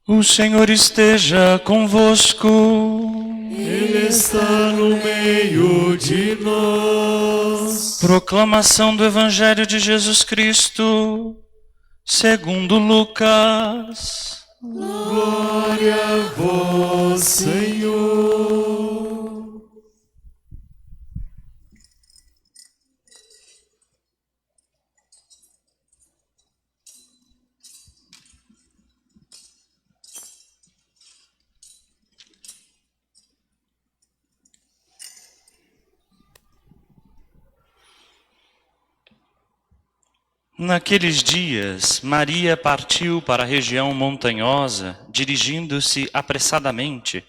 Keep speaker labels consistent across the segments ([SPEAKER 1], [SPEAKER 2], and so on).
[SPEAKER 1] O Senhor esteja convosco.
[SPEAKER 2] Ele está no meio de nós.
[SPEAKER 1] Proclamação do Evangelho de Jesus Cristo, segundo Lucas.
[SPEAKER 2] Glória a vós, Senhor.
[SPEAKER 1] Naqueles dias, Maria partiu para a região montanhosa, dirigindo-se apressadamente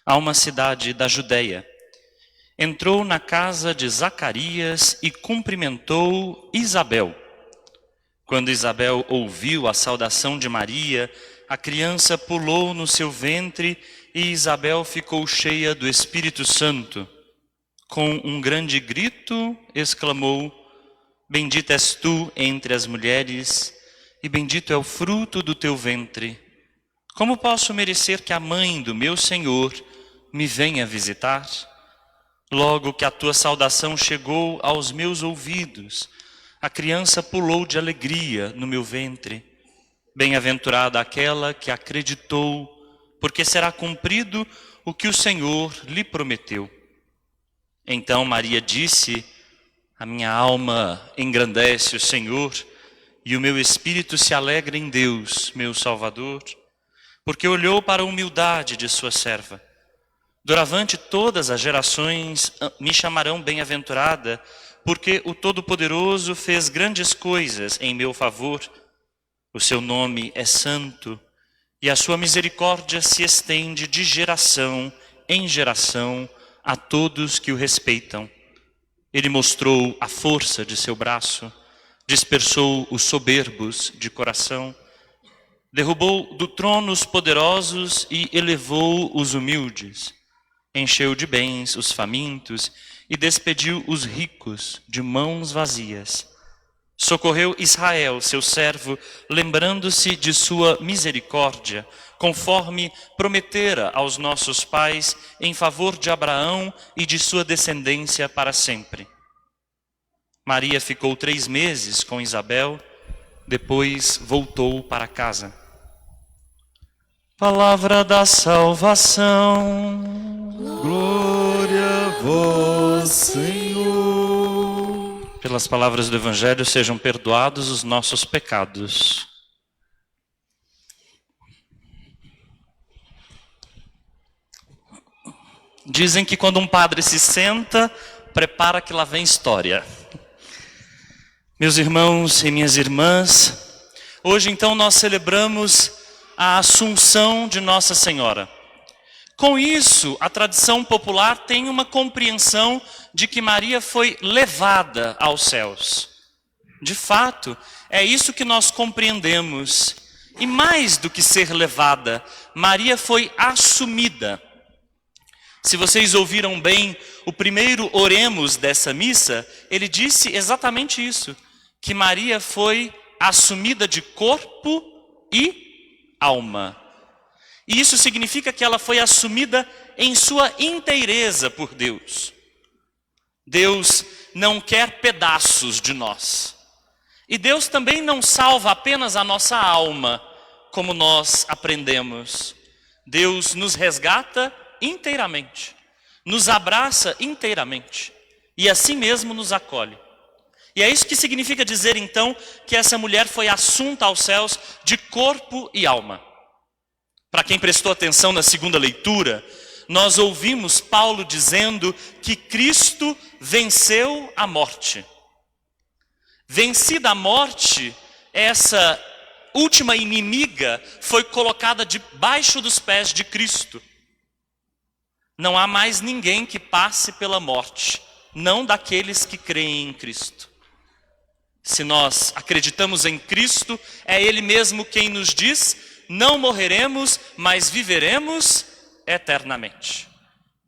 [SPEAKER 1] a uma cidade da Judeia. Entrou na casa de Zacarias e cumprimentou Isabel. Quando Isabel ouviu a saudação de Maria, a criança pulou no seu ventre e Isabel ficou cheia do Espírito Santo. Com um grande grito, exclamou: Bendita és tu entre as mulheres, e bendito é o fruto do teu ventre. Como posso merecer que a mãe do meu Senhor me venha visitar? Logo que a tua saudação chegou aos meus ouvidos, a criança pulou de alegria no meu ventre. Bem-aventurada aquela que acreditou, porque será cumprido o que o Senhor lhe prometeu. Então Maria disse: A minha alma engrandece o Senhor, e o meu espírito se alegra em Deus, meu Salvador, porque olhou para a humildade de sua serva. Doravante todas as gerações me chamarão bem-aventurada, porque o Todo-Poderoso fez grandes coisas em meu favor. O seu nome é santo, e a sua misericórdia se estende de geração em geração a todos que o respeitam. Ele mostrou a força de seu braço, dispersou os soberbos de coração, derrubou do trono os poderosos e elevou os humildes, encheu de bens os famintos e despediu os ricos de mãos vazias. Socorreu Israel, seu servo, lembrando-se de sua misericórdia, conforme prometera aos nossos pais, em favor de Abraão e de sua descendência para sempre. Maria ficou 3 meses com Isabel, depois voltou para casa. Palavra da salvação.
[SPEAKER 2] Glória a vós, Senhor.
[SPEAKER 1] Pelas palavras do Evangelho sejam perdoados os nossos pecados. Dizem que quando um padre se senta, prepara que lá vem história. Meus irmãos e minhas irmãs, hoje então nós celebramos a Assunção de Nossa Senhora. Com isso, a tradição popular tem uma compreensão de que Maria foi levada aos céus. De fato, é isso que nós compreendemos. E mais do que ser levada, Maria foi assumida. Se vocês ouviram bem o primeiro oremos dessa missa, ele disse exatamente isso, que Maria foi assumida de corpo e alma. E isso significa que ela foi assumida em sua inteireza por Deus. Deus não quer pedaços de nós. E Deus também não salva apenas a nossa alma, como nós aprendemos. Deus nos resgata inteiramente, nos abraça inteiramente e assim mesmo nos acolhe. E é isso que significa dizer então que essa mulher foi assunta aos céus de corpo e alma. Para quem prestou atenção na segunda leitura, nós ouvimos Paulo dizendo que Cristo venceu a morte. Vencida a morte, essa última inimiga foi colocada debaixo dos pés de Cristo. Não há mais ninguém que passe pela morte, não daqueles que creem em Cristo. Se nós acreditamos em Cristo, é Ele mesmo quem nos diz: não morreremos, mas viveremos eternamente.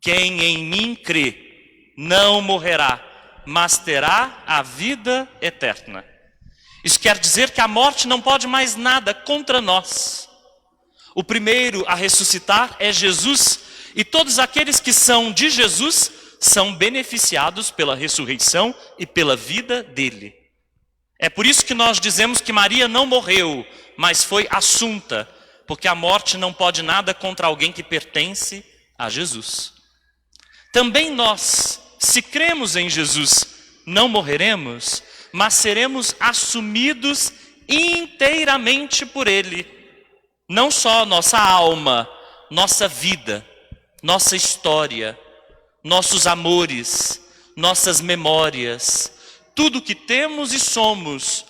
[SPEAKER 1] Quem em mim crê, não morrerá, mas terá a vida eterna. Isso quer dizer que a morte não pode mais nada contra nós. O primeiro a ressuscitar é Jesus, e todos aqueles que são de Jesus são beneficiados pela ressurreição e pela vida dele. É por isso que nós dizemos que Maria não morreu, mas foi assunta, porque a morte não pode nada contra alguém que pertence a Jesus. Também nós, se cremos em Jesus, não morreremos, mas seremos assumidos inteiramente por ele. Não só nossa alma, nossa vida, nossa história, nossos amores, nossas memórias, tudo que temos e somos,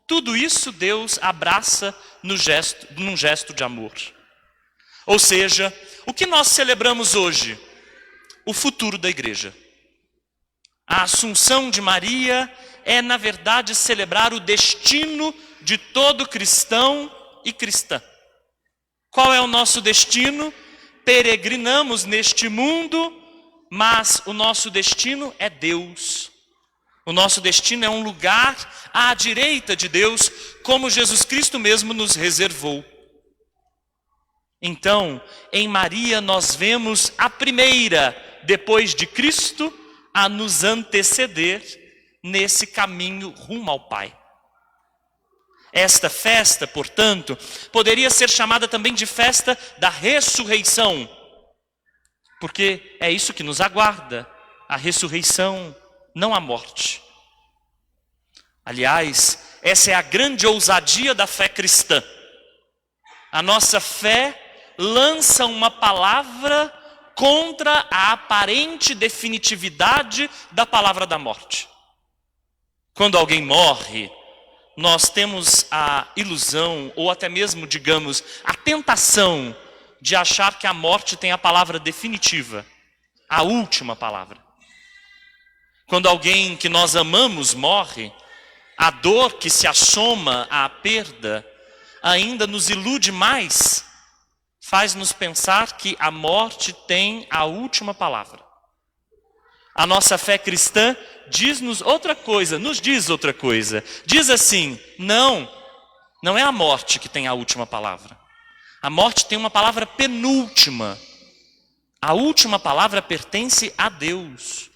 [SPEAKER 1] tudo isso Deus abraça num gesto de amor. Ou seja, o que nós celebramos hoje? O futuro da igreja. A Assunção de Maria é, na verdade, celebrar o destino de todo cristão e cristã. Qual é o nosso destino? Peregrinamos neste mundo, mas o nosso destino é Deus. O nosso destino é um lugar à direita de Deus, como Jesus Cristo mesmo nos reservou. Então, em Maria nós vemos a primeira, depois de Cristo, a nos anteceder nesse caminho rumo ao Pai. Esta festa, portanto, poderia ser chamada também de festa da ressurreição, porque é isso que nos aguarda, a ressurreição, não a morte. Aliás, essa é a grande ousadia da fé cristã. A nossa fé lança uma palavra contra a aparente definitividade da palavra da morte. Quando alguém morre, nós temos a ilusão, ou até mesmo, digamos, a tentação de achar que a morte tem a palavra definitiva, a última palavra. Quando alguém que nós amamos morre, a dor que se assoma à perda ainda nos ilude mais, faz-nos pensar que a morte tem a última palavra. A nossa fé cristã diz-nos outra coisa, nos diz outra coisa. Diz assim, não é a morte que tem a última palavra. A morte tem uma palavra penúltima. A última palavra pertence a Deus.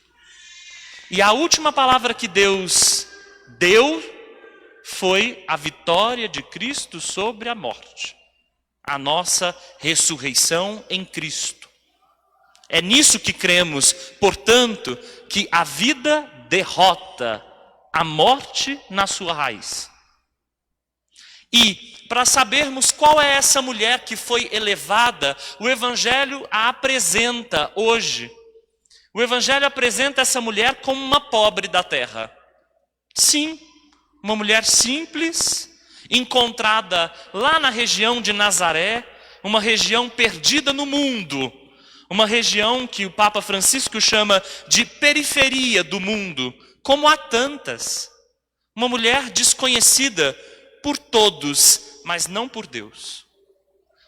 [SPEAKER 1] E a última palavra que Deus deu foi a vitória de Cristo sobre a morte. A nossa ressurreição em Cristo. É nisso que cremos, portanto, que a vida derrota a morte na sua raiz. E, para sabermos qual é essa mulher que foi elevada, o Evangelho a apresenta hoje. O Evangelho apresenta essa mulher como uma pobre da terra. Sim, uma mulher simples, encontrada lá na região de Nazaré, uma região perdida no mundo, uma região que o Papa Francisco chama de periferia do mundo, como há tantas. Uma mulher desconhecida por todos, mas não por Deus.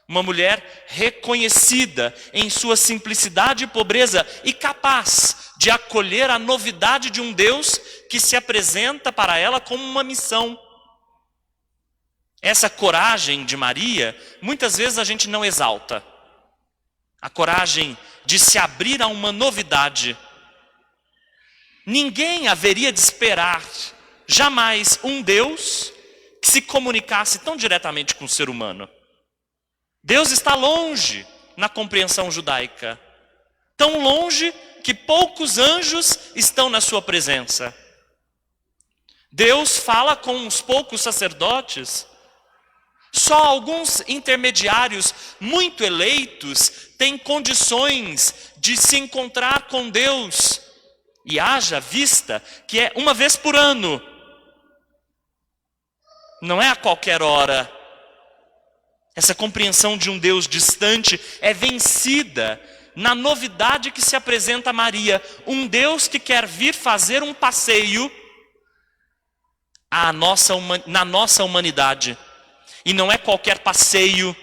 [SPEAKER 1] Uma mulher reconhecida em sua simplicidade e pobreza e capaz de acolher a novidade de um Deus que se apresenta para ela como uma missão. Essa coragem de Maria, muitas vezes a gente não exalta. A coragem de se abrir a uma novidade. Ninguém haveria de esperar jamais um Deus que se comunicasse tão diretamente com o ser humano. Deus está longe na compreensão judaica. Tão longe que poucos anjos estão na sua presença. Deus fala com uns poucos sacerdotes. Só alguns intermediários muito eleitos têm condições de se encontrar com Deus. E haja vista que é uma vez por ano. Não é a qualquer hora. Essa compreensão de um Deus distante é vencida na novidade que se apresenta a Maria. Um Deus que quer vir fazer um passeio na nossa humanidade. E não é qualquer passeio,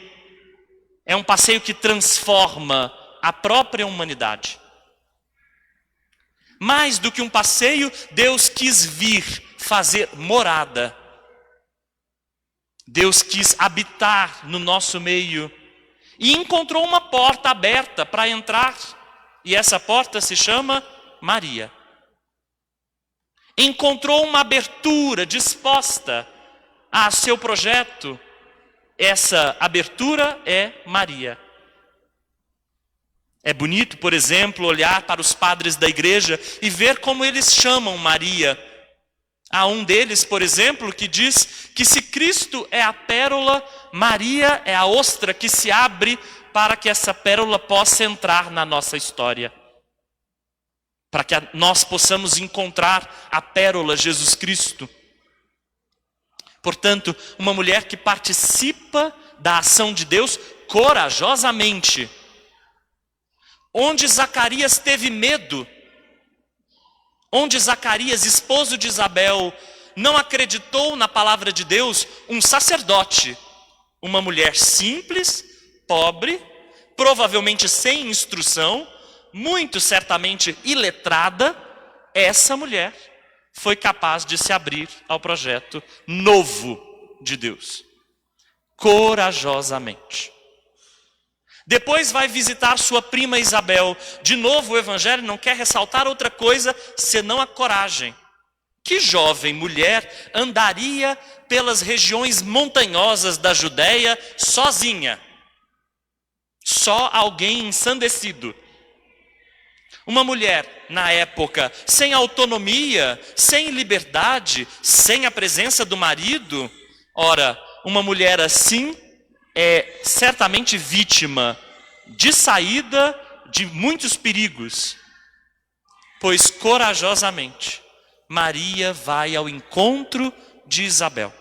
[SPEAKER 1] é um passeio que transforma a própria humanidade. Mais do que um passeio, Deus quis vir fazer morada. Deus quis habitar no nosso meio. e encontrou uma porta aberta para entrar, e essa porta se chama Maria. Encontrou uma abertura disposta a seu projeto. Essa abertura é Maria. É bonito, por exemplo, olhar para os padres da igreja e ver como eles chamam Maria. Há um deles, por exemplo, que diz que se Cristo é a pérola, Maria é a ostra que se abre para que essa pérola possa entrar na nossa história. Para que nós possamos encontrar a pérola Jesus Cristo. Portanto, uma mulher que participa da ação de Deus corajosamente. Onde Zacarias teve medo, onde Zacarias, esposo de Isabel, não acreditou na palavra de Deus, um sacerdote, uma mulher simples, pobre, provavelmente sem instrução, muito certamente iletrada, essa mulher foi capaz de se abrir ao projeto novo de Deus, corajosamente. Depois vai visitar sua prima Isabel. De novo, o Evangelho não quer ressaltar outra coisa senão a coragem. Que jovem mulher andaria pelas regiões montanhosas da Judéia sozinha? Só alguém ensandecido. Uma mulher, na época, sem autonomia, sem liberdade, sem a presença do marido. Ora, uma mulher assim é certamente vítima de saída de muitos perigos, pois corajosamente Maria vai ao encontro de Isabel.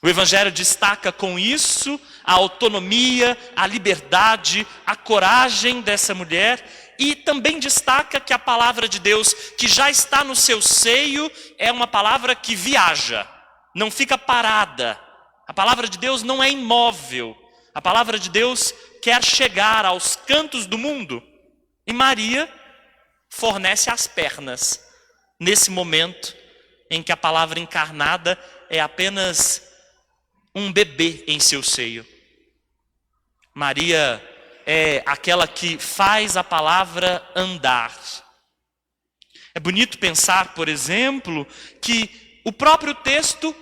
[SPEAKER 1] O Evangelho destaca com isso a autonomia, a liberdade, a coragem dessa mulher, e também destaca que a palavra de Deus, que já está no seu seio, é uma palavra que viaja, não fica parada. A palavra de Deus não é imóvel. A palavra de Deus quer chegar aos cantos do mundo. E Maria fornece as pernas nesse momento em que a palavra encarnada é apenas um bebê em seu seio. Maria é aquela que faz a palavra andar. É bonito pensar, por exemplo, que o próprio texto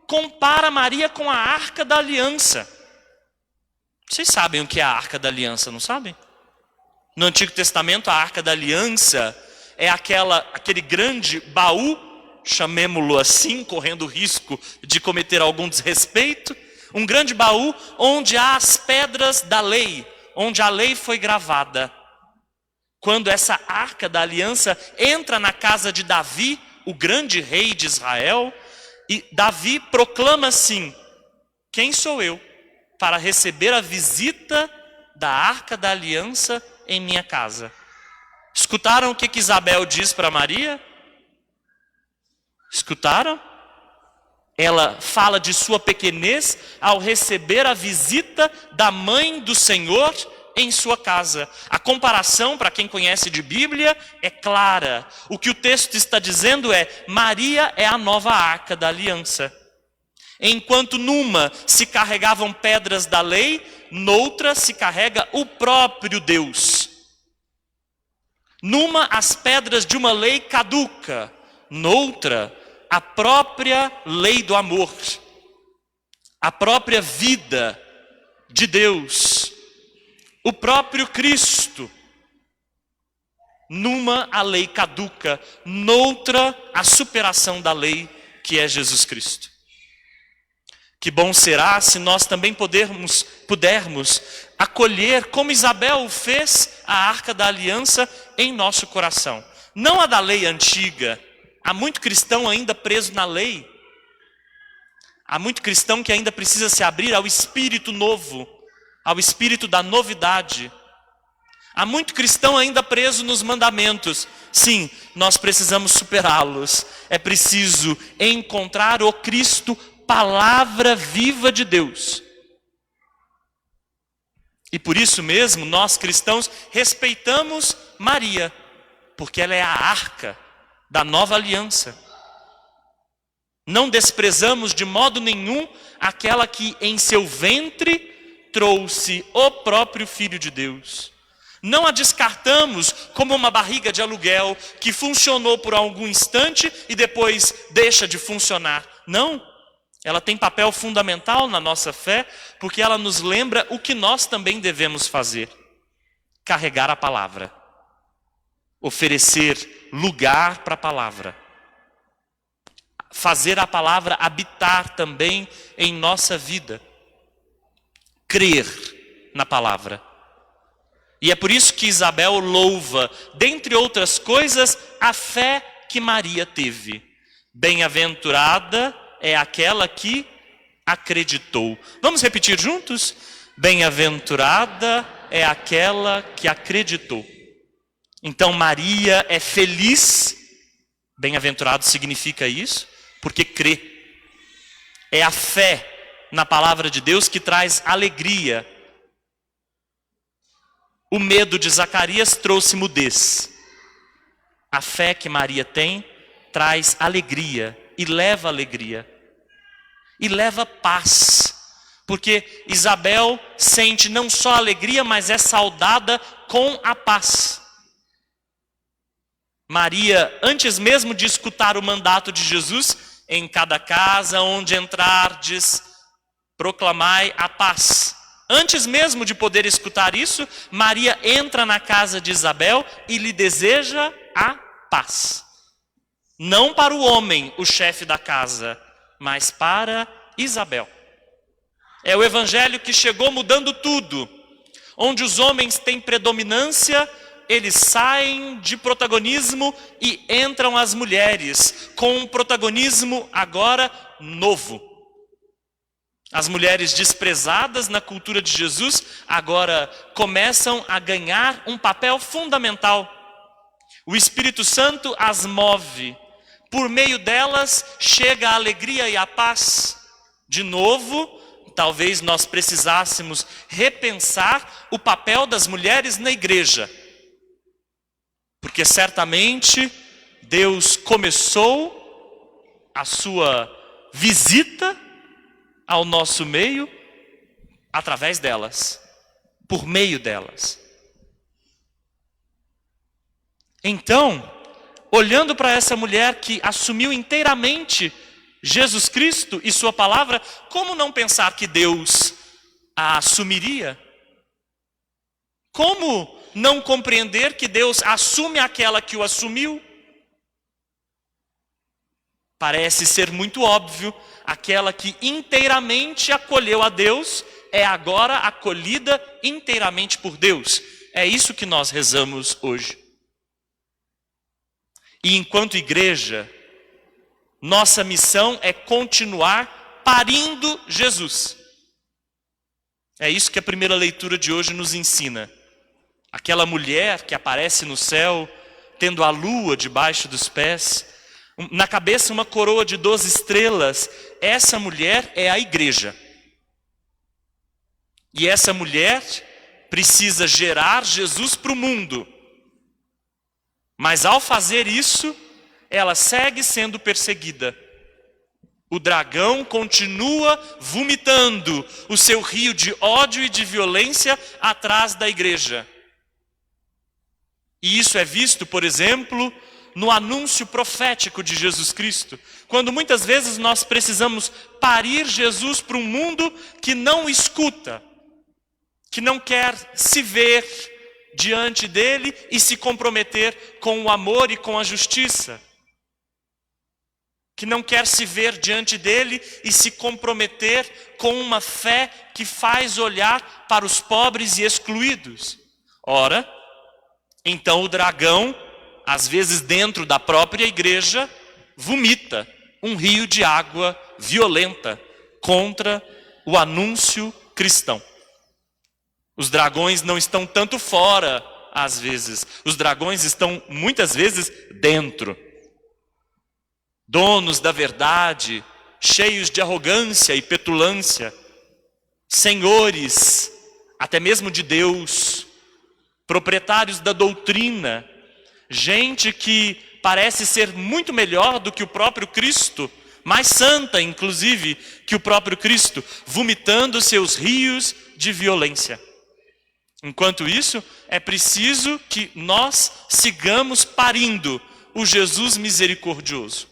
[SPEAKER 1] compara Maria com a Arca da Aliança. Vocês sabem o que é a Arca da Aliança, não sabem? No Antigo Testamento, a Arca da Aliança é aquele grande baú, chamemo-lo assim, correndo o risco de cometer algum desrespeito, um grande baú onde há as pedras da lei, onde a lei foi gravada. Quando essa Arca da Aliança entra na casa de Davi, o grande rei de Israel, e Davi proclama assim: quem sou eu para receber a visita da Arca da Aliança em minha casa? Escutaram o que Isabel diz para Maria? Escutaram? Ela fala de sua pequenez ao receber a visita da mãe do Senhor em sua casa. A comparação, para quem conhece de Bíblia, é clara. O que o texto está dizendo é: Maria é a nova Arca da Aliança. Enquanto numa se carregavam pedras da lei, noutra se carrega o próprio Deus. Numa as pedras de uma lei caduca, noutra a própria lei do amor, a própria vida de Deus, o próprio Cristo. Numa a lei caduca, noutra a superação da lei, que é Jesus Cristo. Que bom será se nós também pudermos acolher, como Isabel fez, a Arca da Aliança em nosso coração. Não a da lei antiga. Há muito cristão ainda preso na lei. Há muito cristão que ainda precisa se abrir ao espírito novo, ao espírito da novidade. Há muito cristão ainda preso nos mandamentos. Sim, nós precisamos superá-los. É preciso encontrar o Cristo, palavra viva de Deus. E por isso mesmo, nós cristãos respeitamos Maria, porque ela é a arca da nova aliança. Não desprezamos de modo nenhum aquela que em seu ventre trouxe o próprio Filho de Deus. Não a descartamos como uma barriga de aluguel que funcionou por algum instante e depois deixa de funcionar. Não, ela tem papel fundamental na nossa fé, porque ela nos lembra o que nós também devemos fazer: carregar a palavra, oferecer lugar para a palavra, fazer a palavra habitar também em nossa vida, crer na palavra. E é por isso que Isabel louva, dentre outras coisas, a fé que Maria teve. Bem-aventurada é aquela que acreditou. Vamos repetir juntos? Bem-aventurada é aquela que acreditou. Então Maria é feliz, bem-aventurado significa isso, porque crê. É a fé na palavra de Deus que traz alegria. O medo de Zacarias trouxe mudez. A fé que Maria tem traz alegria e leva alegria. E leva paz. Porque Isabel sente não só alegria, mas é saudada com a paz. Maria, antes mesmo de escutar o mandato de Jesus, em cada casa onde entrardes, proclamai a paz. Antes mesmo de poder escutar isso, Maria entra na casa de Isabel e lhe deseja a paz. Não para o homem, o chefe da casa, mas para Isabel. É o evangelho que chegou mudando tudo. Onde os homens têm predominância, eles saem de protagonismo e entram as mulheres, com um protagonismo agora novo. As mulheres desprezadas na cultura de Jesus agora começam a ganhar um papel fundamental. O Espírito Santo as move. Por meio delas chega a alegria e a paz. De novo, talvez nós precisássemos repensar o papel das mulheres na igreja. Porque certamente Deus começou a sua visita ao nosso meio através delas, por meio delas. Então, olhando para essa mulher que assumiu inteiramente Jesus Cristo e sua palavra, como não pensar que Deus a assumiria? Como não compreender que Deus assume aquela que o assumiu? Parece ser muito óbvio, aquela que inteiramente acolheu a Deus é agora acolhida inteiramente por Deus. É isso que nós rezamos hoje. E enquanto igreja, nossa missão é continuar parindo Jesus. É isso que a primeira leitura de hoje nos ensina. Aquela mulher que aparece no céu, tendo a lua debaixo dos pés, na cabeça uma coroa de 12 estrelas, essa mulher é a igreja. E essa mulher precisa gerar Jesus para o mundo. Mas ao fazer isso, ela segue sendo perseguida. O dragão continua vomitando o seu rio de ódio e de violência atrás da igreja. E isso é visto, por exemplo, no anúncio profético de Jesus Cristo, quando muitas vezes nós precisamos parir Jesus para um mundo que não escuta, que não quer se ver diante dele e se comprometer com o amor e com a justiça, que não quer se ver diante dele e se comprometer com uma fé que faz olhar para os pobres e excluídos. Ora, então o dragão, às vezes dentro da própria igreja, vomita um rio de água violenta contra o anúncio cristão. Os dragões não estão tanto fora, às vezes. Os dragões estão, muitas vezes, dentro. Donos da verdade, cheios de arrogância e petulância. Senhores, até mesmo de Deus. Proprietários da doutrina. Gente que parece ser muito melhor do que o próprio Cristo, mais santa, inclusive, que o próprio Cristo, vomitando seus rios de violência. Enquanto isso, é preciso que nós sigamos parindo o Jesus misericordioso.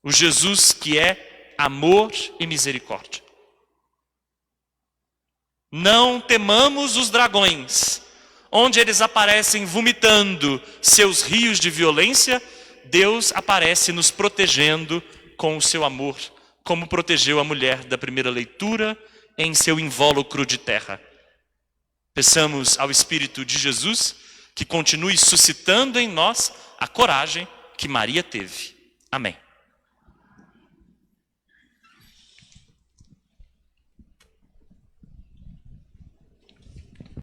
[SPEAKER 1] O Jesus que é amor e misericórdia. Não temamos os dragões, onde eles aparecem vomitando seus rios de violência. Deus aparece nos protegendo com o seu amor, como protegeu a mulher da primeira leitura em seu invólucro de terra. Peçamos ao Espírito de Jesus que continue suscitando em nós a coragem que Maria teve. Amém.